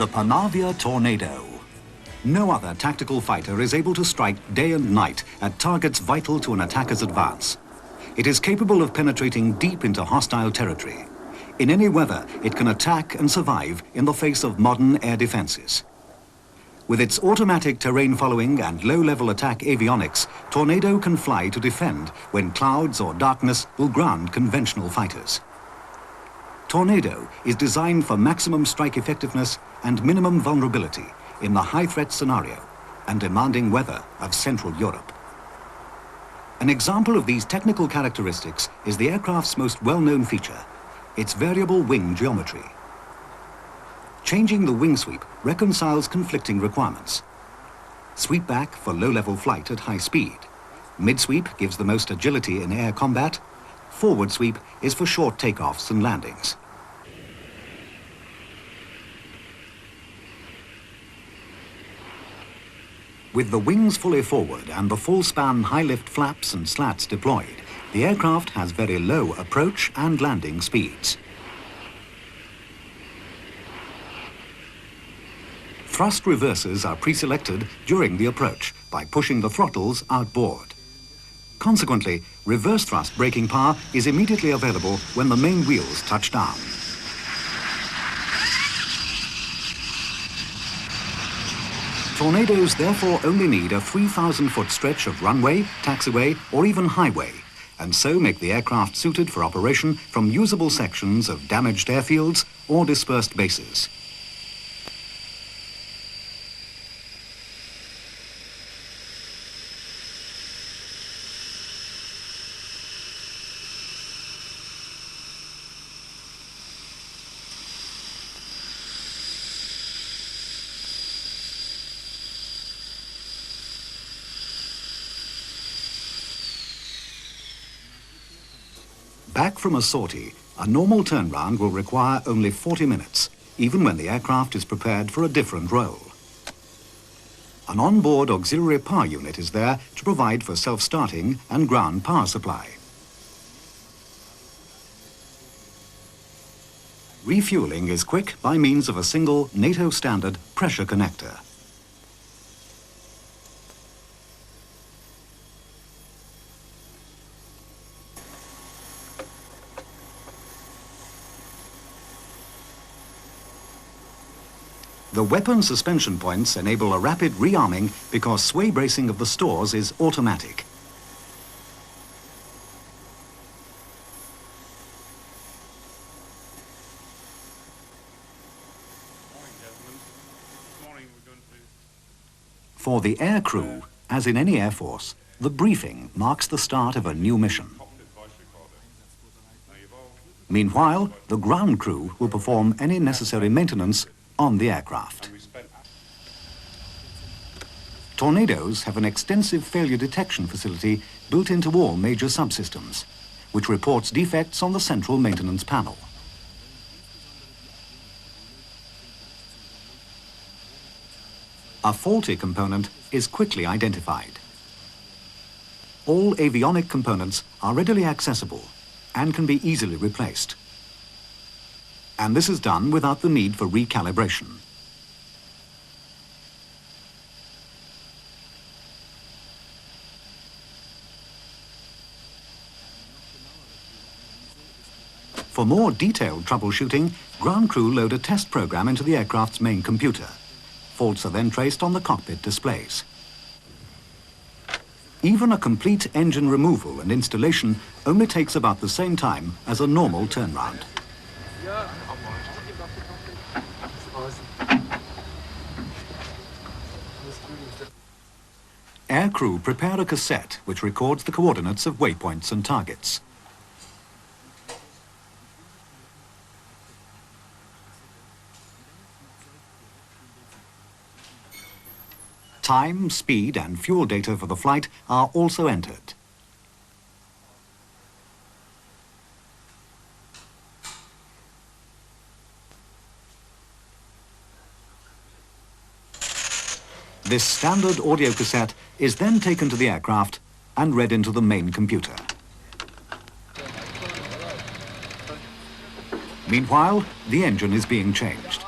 the Panavia Tornado. No other tactical fighter is able to strike day and night at targets vital to an attacker's advance. It is capable of penetrating deep into hostile territory. In any weather, it can attack and survive in the face of modern air defenses. With its automatic terrain following and low-level attack avionics, Tornado can fly to defend when clouds or darkness will ground conventional fighters. Tornado is designed for maximum strike effectiveness and minimum vulnerability in the high-threat scenario and demanding weather of Central Europe. An example of these technical characteristics is the aircraft's most well-known feature, its variable wing geometry. Changing the wing sweep reconciles conflicting requirements. Sweep back for low-level flight at high speed. Mid-sweep gives the most agility in air combat. Forward sweep is for short takeoffs and landings. With the wings fully forward and the full-span high-lift flaps and slats deployed, the aircraft has very low approach and landing speeds. Thrust reversers are pre-selected during the approach by pushing the throttles outboard. Consequently, reverse thrust braking power is immediately available when the main wheels touch down. Tornadoes therefore only need a 3,000-foot stretch of runway, taxiway, or even highway, and so make the aircraft suited for operation from usable sections of damaged airfields or dispersed bases. Back from a sortie, a normal turnaround will require only 40 minutes, even when the aircraft is prepared for a different role. An onboard auxiliary power unit is there to provide for self-starting and ground power supply. Refueling is quick by means of a single NATO standard pressure connector. The weapon suspension points enable a rapid rearming because sway bracing of the stores is automatic. For the air crew, as in any air force, the briefing marks the start of a new mission. Meanwhile, the ground crew will perform any necessary maintenance on the aircraft. Tornadoes have an extensive failure detection facility built into all major subsystems, which reports defects on the central maintenance panel. A faulty component is quickly identified. All avionic components are readily accessible and can be easily replaced. And this is done without the need for recalibration. For more detailed troubleshooting, ground crew load a test program into the aircraft's main computer. Faults are then traced on the cockpit displays. Even a complete engine removal and installation only takes about the same time as a normal turnaround. Aircrew prepare a cassette which records the coordinates of waypoints and targets. Time, speed and fuel data for the flight are also entered. This standard audio cassette is then taken to the aircraft and read into the main computer. Meanwhile, the engine is being changed.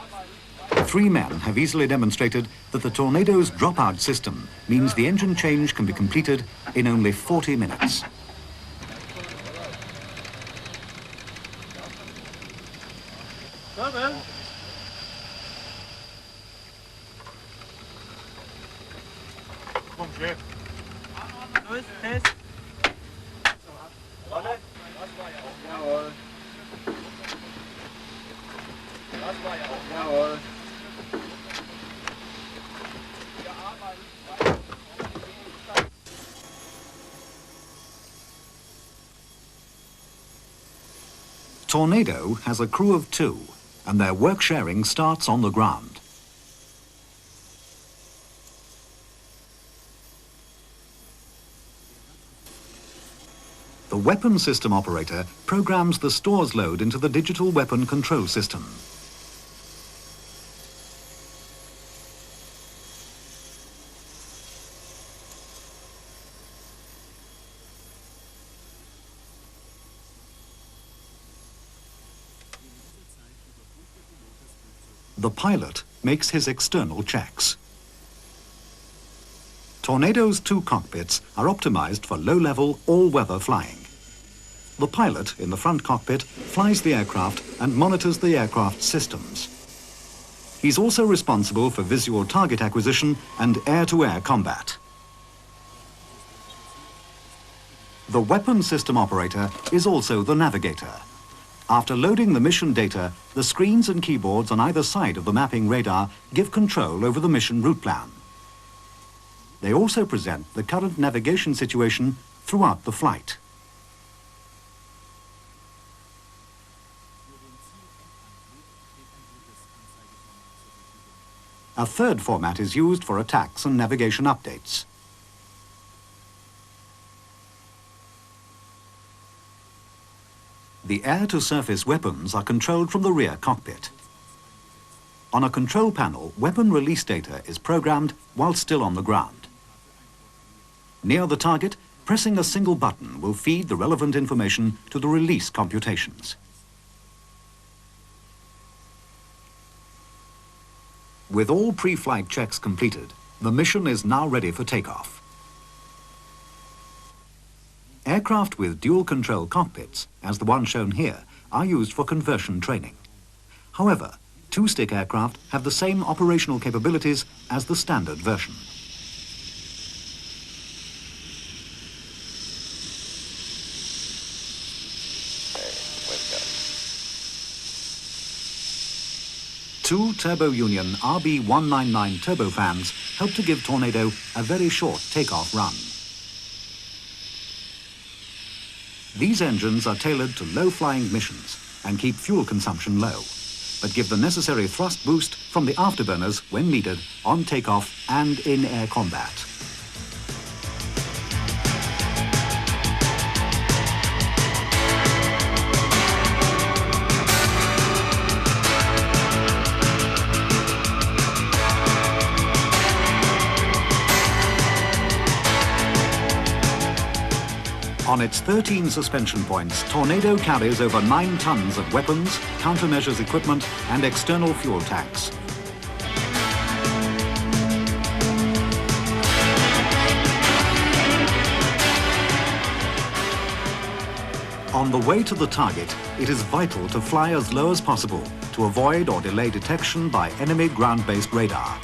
3 men have easily demonstrated that the Tornado's dropout system means the engine change can be completed in only 40 minutes. Kom, chef. Tornado has a crew of 2, and their work sharing starts on the ground. The weapon system operator programs the stores load into the digital weapon control system. The pilot makes his external checks. Tornado's 2 cockpits are optimized for low-level, all-weather flying. The pilot in the front cockpit flies the aircraft and monitors the aircraft's systems. He's also responsible for visual target acquisition and air-to-air combat. The weapon system operator is also the navigator. After loading the mission data, the screens and keyboards on either side of the mapping radar give control over the mission route plan. They also present the current navigation situation throughout the flight. A third format is used for attacks and navigation updates. The air-to-surface weapons are controlled from the rear cockpit. On a control panel, weapon release data is programmed while still on the ground. Near the target, pressing a single button will feed the relevant information to the release computations. With all pre-flight checks completed, the mission is now ready for takeoff. Aircraft with dual-control cockpits, as the one shown here, are used for conversion training. However, 2-stick aircraft have the same operational capabilities as the standard version. Two Turbo Union RB199 turbofans help to give Tornado a very short takeoff run. These engines are tailored to low-flying missions and keep fuel consumption low, but give the necessary thrust boost from the afterburners when needed on takeoff and in air combat. On its 13 suspension points, Tornado carries over 9 tons of weapons, countermeasures equipment, and external fuel tanks. On the way to the target, it is vital to fly as low as possible to avoid or delay detection by enemy ground-based radar.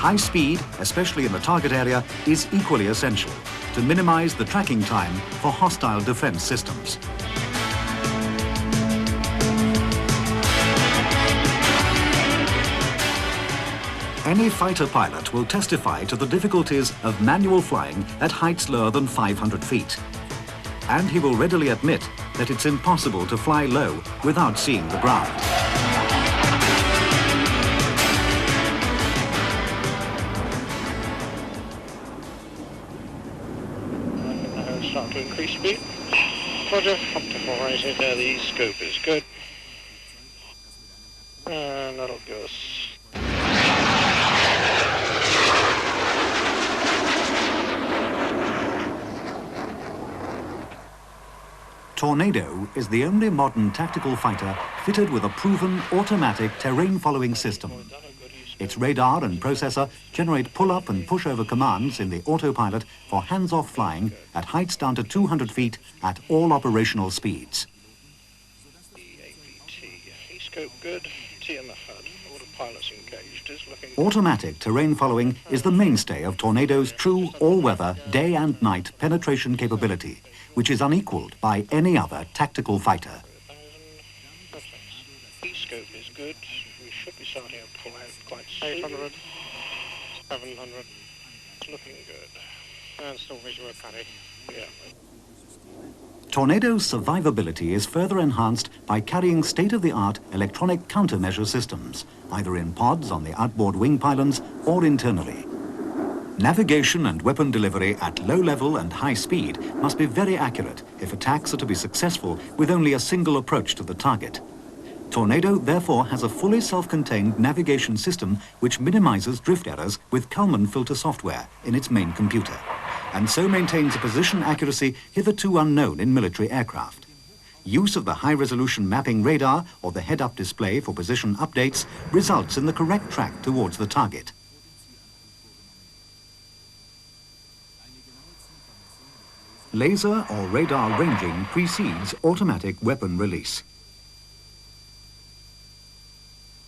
High speed, especially in the target area, is equally essential to minimize the tracking time for hostile defense systems. Any fighter pilot will testify to the difficulties of manual flying at heights lower than 500 feet. And he will readily admit that it's impossible to fly low without seeing the ground. Start to increase speed. Roger, optimizing there, the scope is good. And that'll give us... Tornado is the only modern tactical fighter fitted with a proven automatic terrain-following system. Its radar and processor generate pull-up and push-over commands in the autopilot for hands-off flying at heights down to 200 feet at all operational speeds. E-scope good, T in the HUD, autopilot's engaged, is looking... Automatic terrain following is the mainstay of Tornado's true all-weather day and night penetration capability, which is unequaled by any other tactical fighter. E-scope is good, we should be starting a pull-out quite soon. 800, 700, it's looking good. And still visual carry. Yeah. Tornado's survivability is further enhanced by carrying state-of-the-art electronic countermeasure systems, either in pods on the outboard wing pylons or internally. Navigation and weapon delivery at low level and high speed must be very accurate if attacks are to be successful with only a single approach to the target. Tornado therefore has a fully self-contained navigation system which minimizes drift errors with Kalman filter software in its main computer, and so maintains a position accuracy hitherto unknown in military aircraft. Use of the high-resolution mapping radar or the head-up display for position updates results in the correct track towards the target. Laser or radar ranging precedes automatic weapon release.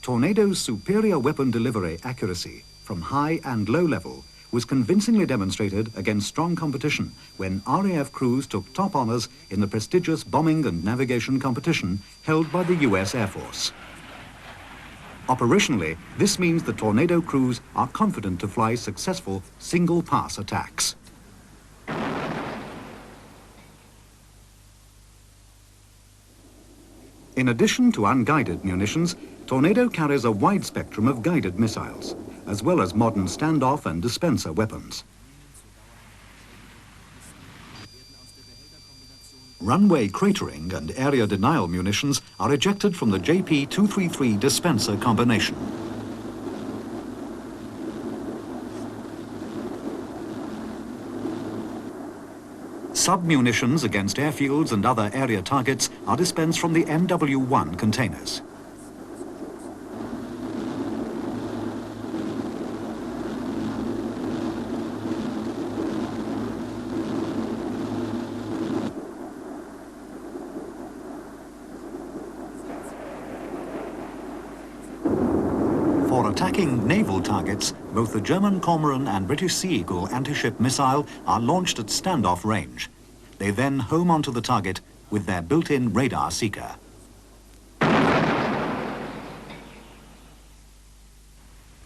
Tornado's superior weapon delivery accuracy from high and low level was convincingly demonstrated against strong competition when RAF crews took top honors in the prestigious bombing and navigation competition held by the US Air Force. Operationally, this means the Tornado crews are confident to fly successful single-pass attacks. In addition to unguided munitions, Tornado carries a wide spectrum of guided missiles, as well as modern standoff and dispenser weapons. Runway cratering and area denial munitions are ejected from the JP-233 dispenser combination. Sub-munitions against airfields and other area targets are dispensed from the MW1 containers. For attacking naval targets, both the German Cormoran and British Sea Eagle anti-ship missile are launched at standoff range. They then home onto the target with their built-in radar seeker.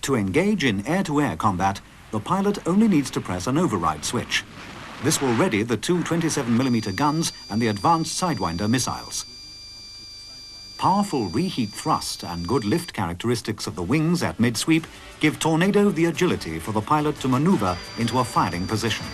To engage in air-to-air combat, the pilot only needs to press an override switch. This will ready the two 27mm guns and the advanced Sidewinder missiles. Powerful reheat thrust and good lift characteristics of the wings at mid-sweep give Tornado the agility for the pilot to maneuver into a firing position.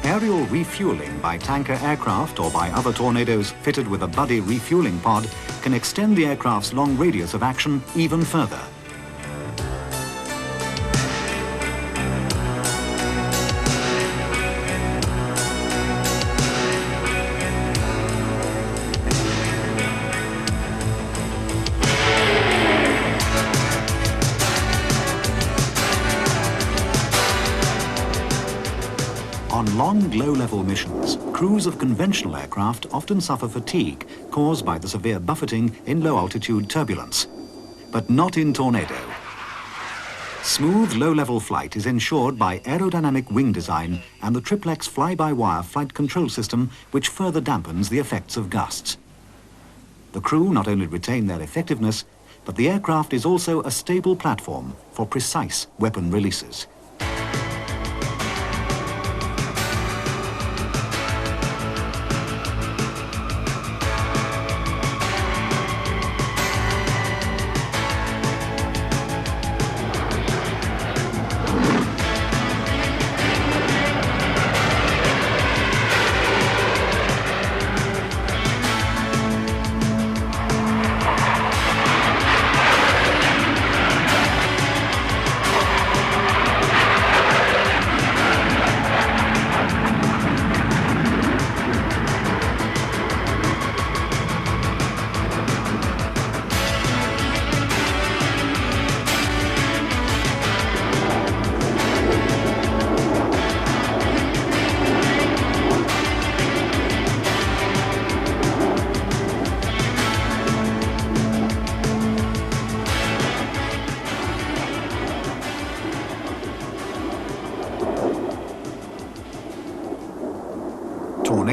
Aerial refueling by tanker aircraft or by other Tornadoes fitted with a buddy refueling pod can extend the aircraft's long radius of action even further. On long, low-level missions, crews of conventional aircraft often suffer fatigue caused by the severe buffeting in low-altitude turbulence. But not in Tornado. Smooth, low-level flight is ensured by aerodynamic wing design and the triplex fly-by-wire flight control system, which further dampens the effects of gusts. The crew not only retain their effectiveness, but the aircraft is also a stable platform for precise weapon releases.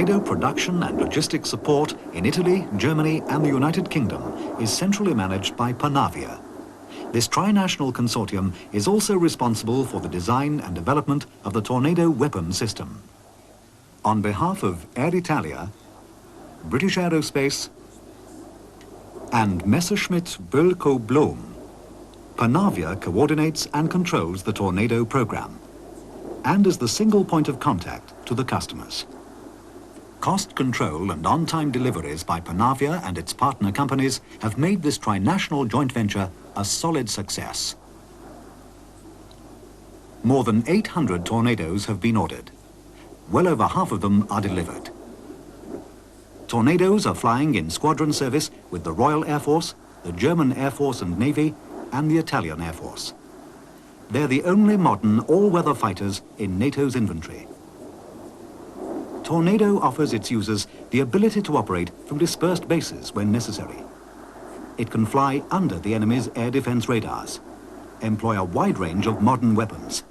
Tornado production and logistics support in Italy, Germany and the United Kingdom is centrally managed by Panavia. This trinational consortium is also responsible for the design and development of the Tornado weapon system. On behalf of Air Italia, British Aerospace and Messerschmitt Bölkow Blohm, Panavia coordinates and controls the Tornado program and is the single point of contact to the customers. Cost control and on-time deliveries by Panavia and its partner companies have made this trinational joint venture a solid success. More than 800 Tornadoes have been ordered. Well over half of them are delivered. Tornadoes are flying in squadron service with the Royal Air Force, the German Air Force and Navy, and the Italian Air Force. They're the only modern all-weather fighters in NATO's inventory. Tornado offers its users the ability to operate from dispersed bases when necessary. It can fly under the enemy's air defense radars, employ a wide range of modern weapons,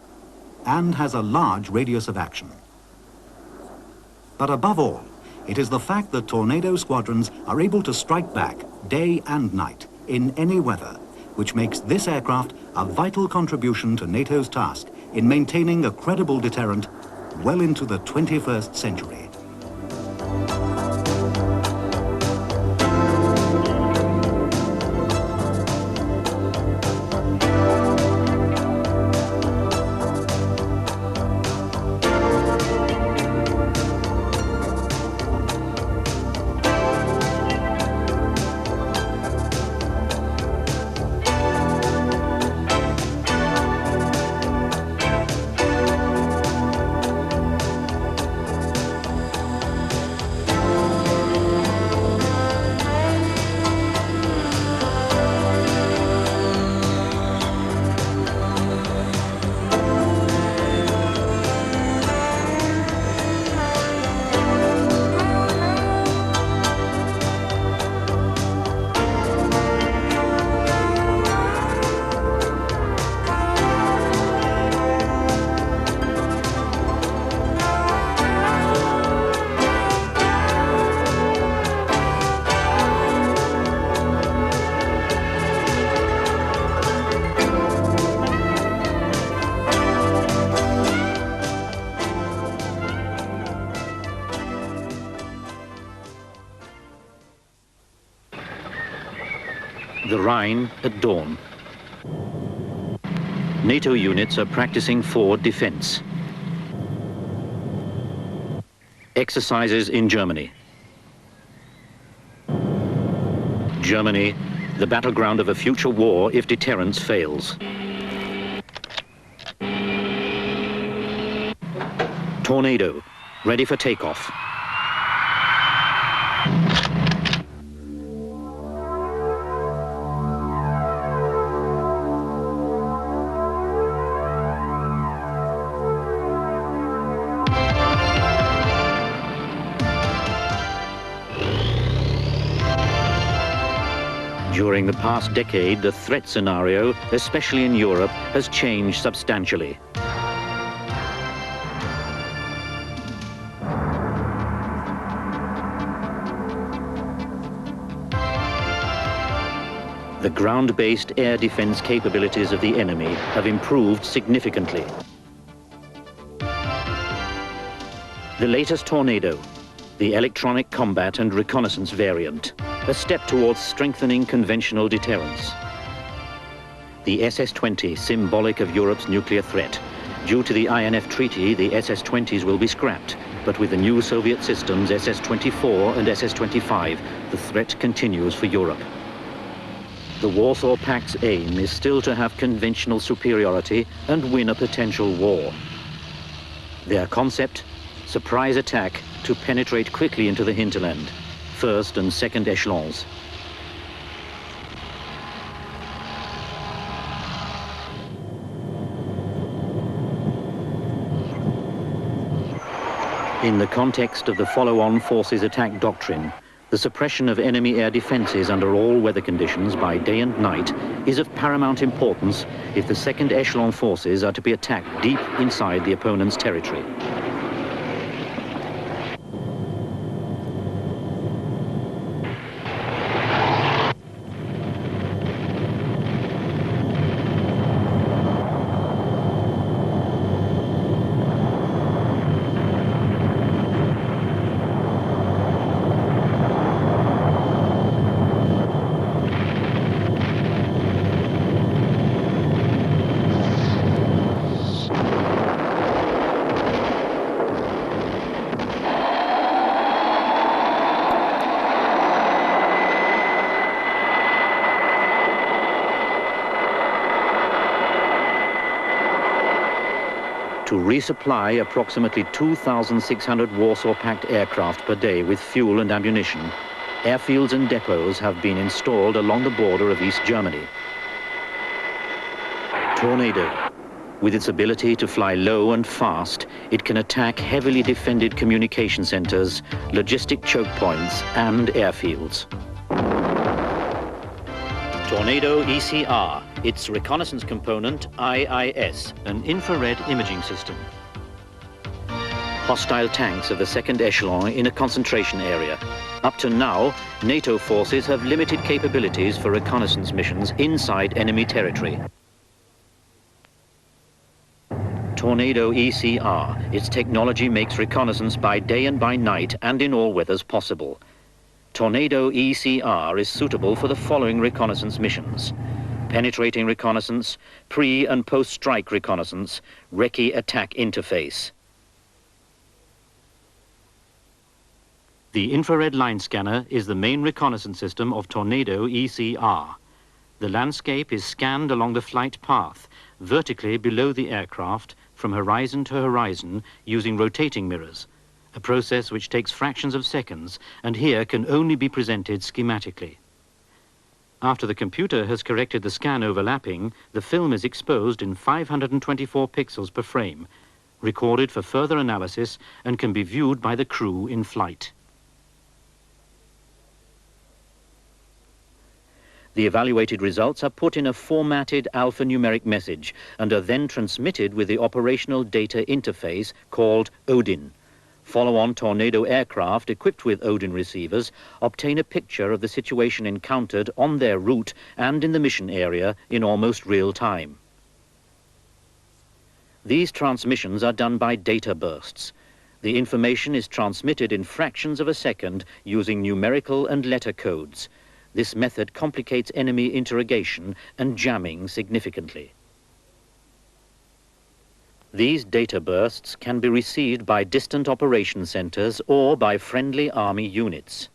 and has a large radius of action. But above all, it is the fact that Tornado squadrons are able to strike back day and night in any weather, which makes this aircraft a vital contribution to NATO's task in maintaining a credible deterrent well into the 21st century. The Rhine at dawn. NATO units are practicing forward defense. Exercises in Germany. Germany, the battleground of a future war if deterrence fails. Tornado, ready for takeoff. During the past decade, the threat scenario, especially in Europe, has changed substantially. The ground-based air defense capabilities of the enemy have improved significantly. The latest Tornado, the electronic combat and reconnaissance variant, a step towards strengthening conventional deterrence. The SS-20, symbolic of Europe's nuclear threat. Due to the INF Treaty, the SS-20s will be scrapped, but with the new Soviet systems SS-24 and SS-25, the threat continues for Europe. The Warsaw Pact's aim is still to have conventional superiority and win a potential war. Their concept? Surprise attack to penetrate quickly into the hinterland. First and second echelons. In the context of the follow-on forces attack doctrine, the suppression of enemy air defenses under all weather conditions by day and night is of paramount importance if the second echelon forces are to be attacked deep inside the opponent's territory. resupply approximately 2,600 Warsaw-packed aircraft per day with fuel and ammunition, airfields and depots have been installed along the border of East Germany. Tornado. With its ability to fly low and fast, it can attack heavily defended communication centers, logistic choke points, and airfields. Tornado ECR, its reconnaissance component IIS, an infrared imaging system. Hostile tanks of the second echelon in a concentration area. Up to now, NATO forces have limited capabilities for reconnaissance missions inside enemy territory. Tornado ECR. Its technology makes reconnaissance by day and by night and in all weathers possible. Tornado ECR is suitable for the following reconnaissance missions: penetrating reconnaissance, pre- and post-strike reconnaissance, recce attack interface. The infrared line scanner is the main reconnaissance system of Tornado ECR. The landscape is scanned along the flight path, vertically below the aircraft, from horizon to horizon, using rotating mirrors, a process which takes fractions of seconds and here can only be presented schematically. After the computer has corrected the scan overlapping, the film is exposed in 524 pixels per frame, recorded for further analysis, and can be viewed by the crew in flight. The evaluated results are put in a formatted alphanumeric message and are then transmitted with the operational data interface called ODIN. Follow-on Tornado aircraft equipped with ODIN receivers obtain a picture of the situation encountered on their route and in the mission area in almost real time. These transmissions are done by data bursts. The information is transmitted in fractions of a second using numerical and letter codes. This method complicates enemy interrogation and jamming significantly. These data bursts can be received by distant operation centers or by friendly army units.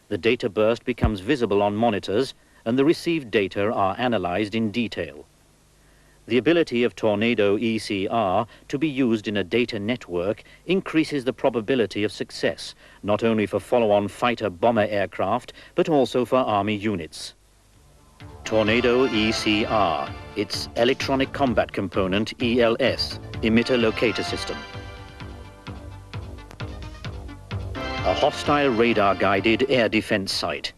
The data burst becomes visible on monitors and the received data are analyzed in detail. The ability of Tornado ECR to be used in a data network increases the probability of success, not only for follow-on fighter-bomber aircraft, but also for Army units. Tornado ECR, its electronic combat component ELS, emitter locator system. A hostile radar-guided air defense site.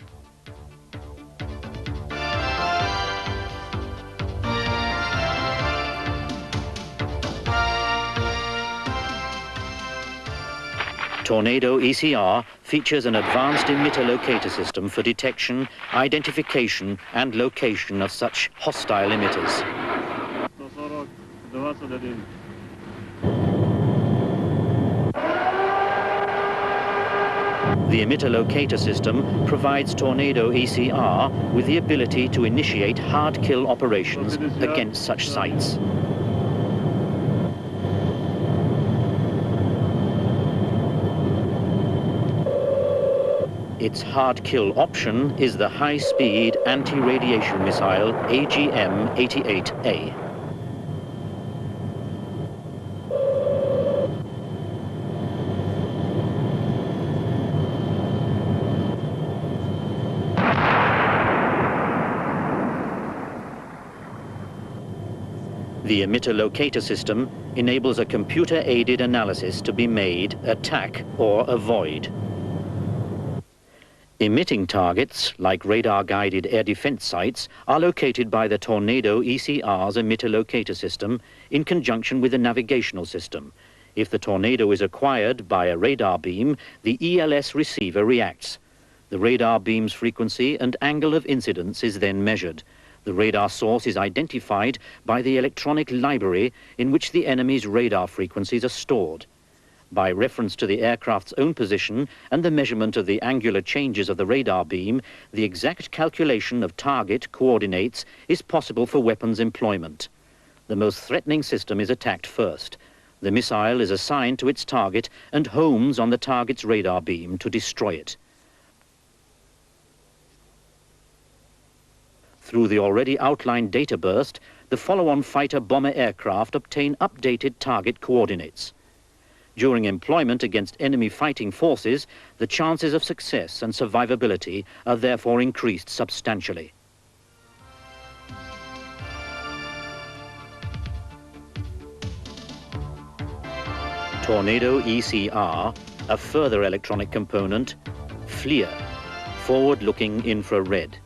Tornado ECR features an advanced emitter locator system for detection, identification, and location of such hostile emitters. The emitter locator system provides Tornado ECR with the ability to initiate hard kill operations against such sites. Its hard kill option is the high-speed anti-radiation missile AGM-88A. The emitter locator system enables a computer-aided analysis to be made, attack or avoid. Emitting targets, like radar-guided air defense sites, are located by the Tornado ECR's emitter locator system in conjunction with the navigational system. If the Tornado is acquired by a radar beam, the ELS receiver reacts. The radar beam's frequency and angle of incidence is then measured. The radar source is identified by the electronic library in which the enemy's radar frequencies are stored. By reference to the aircraft's own position and the measurement of the angular changes of the radar beam, the exact calculation of target coordinates is possible for weapons employment. The most threatening system is attacked first. The missile is assigned to its target and homes on the target's radar beam to destroy it. Through the already outlined data burst, the follow-on fighter-bomber aircraft obtain updated target coordinates. During employment against enemy fighting forces, the chances of success and survivability are therefore increased substantially. Tornado ECR, a further electronic component, FLIR, forward-looking infrared.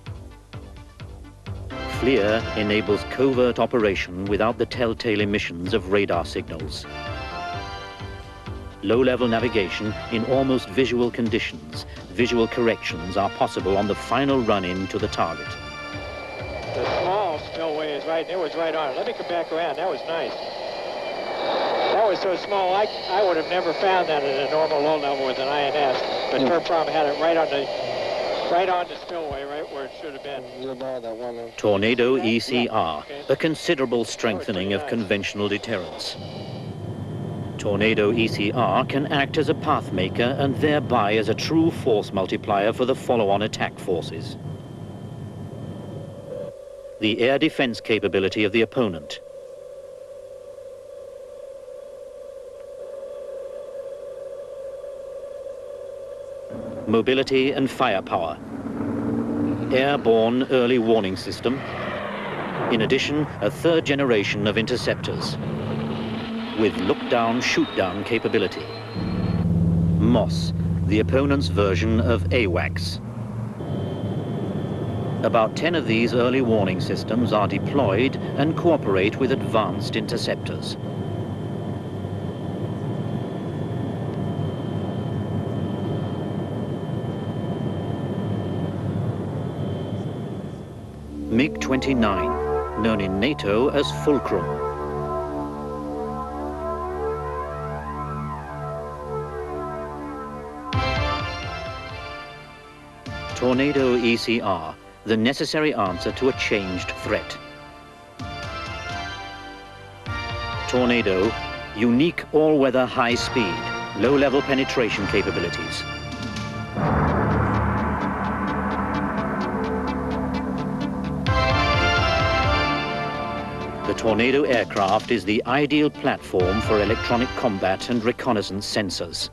FLIR enables covert operation without the telltale emissions of radar signals. Low-level navigation in almost visual conditions. Visual corrections are possible on the final run-in to the target. The small spillway is right, it was right on. Let me come back around, that was nice. That was so small, I would have never found that at a normal low level with an INS, but Turprom had it right on the spillway, right where it should have been. Tornado ECR, a considerable strengthening of conventional deterrence. Tornado ECR can act as a path maker and thereby as a true force multiplier for the follow-on attack forces. The air defense capability of the opponent. Mobility and firepower. Airborne early warning system. In addition, a third generation of interceptors with look-down, shoot-down capability. MOS, the opponent's version of AWACS. About 10 of these early warning systems are deployed and cooperate with advanced interceptors. MiG-29, known in NATO as Fulcrum. Tornado ECR, the necessary answer to a changed threat. Tornado, unique all-weather high-speed, low-level penetration capabilities. The Tornado aircraft is the ideal platform for electronic combat and reconnaissance sensors.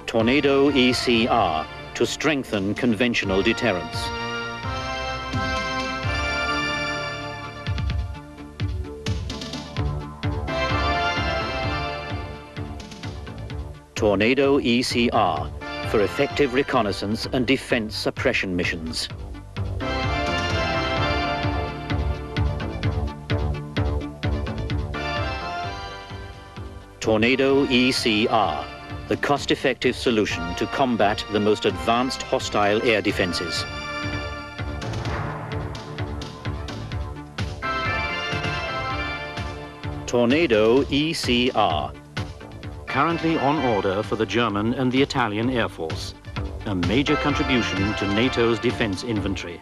Tornado ECR to strengthen conventional deterrence. Tornado ECR for effective reconnaissance and defense suppression missions. Tornado ECR, the cost-effective solution to combat the most advanced hostile air defenses. Tornado ECR, currently on order for the German and the Italian Air Force, a major contribution to NATO's defense inventory.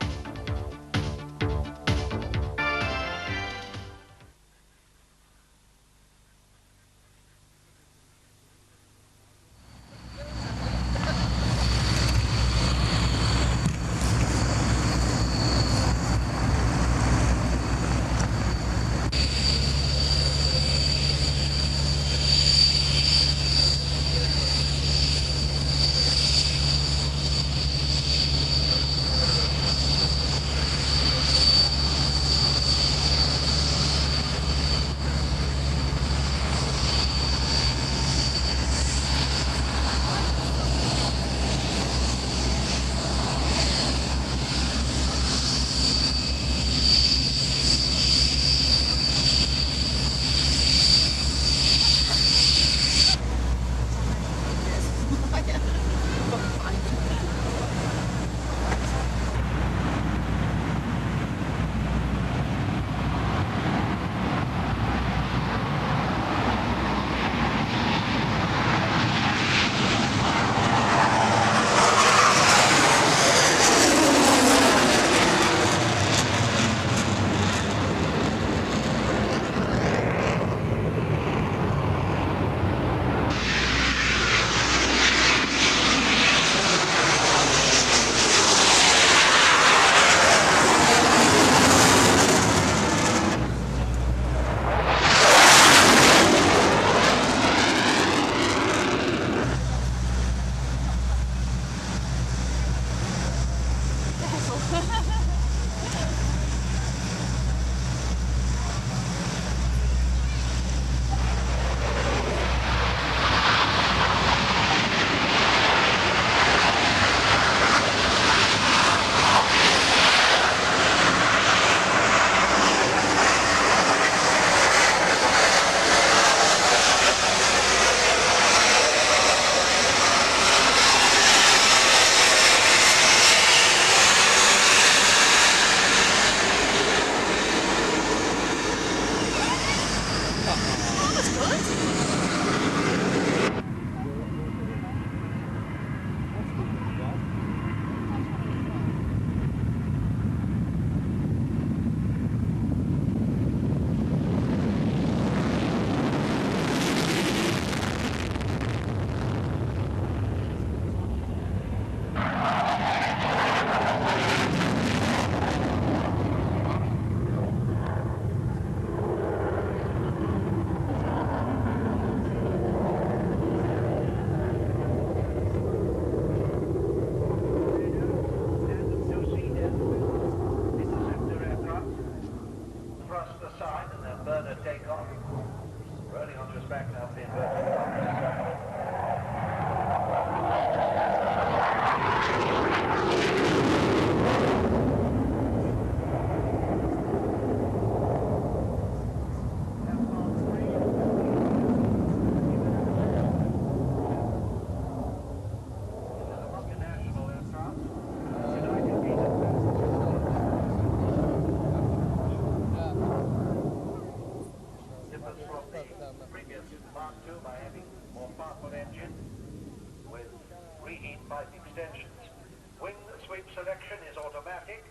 Selection is automatic,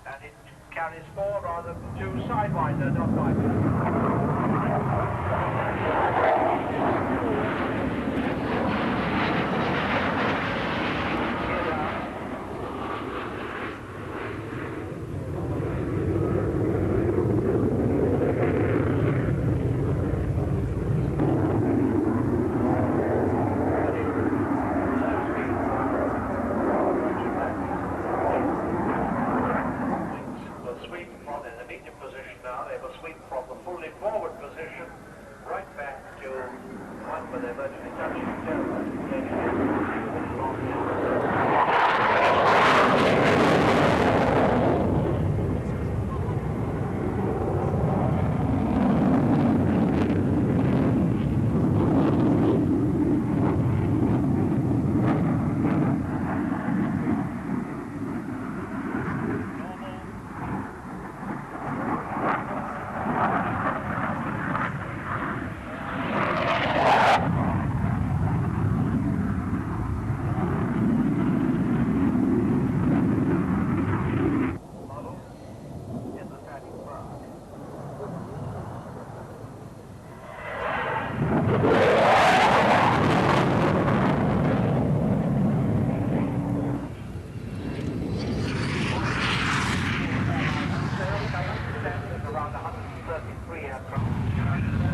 and it carries 4 rather than 2 Sidewinder, not around 133 aircraft.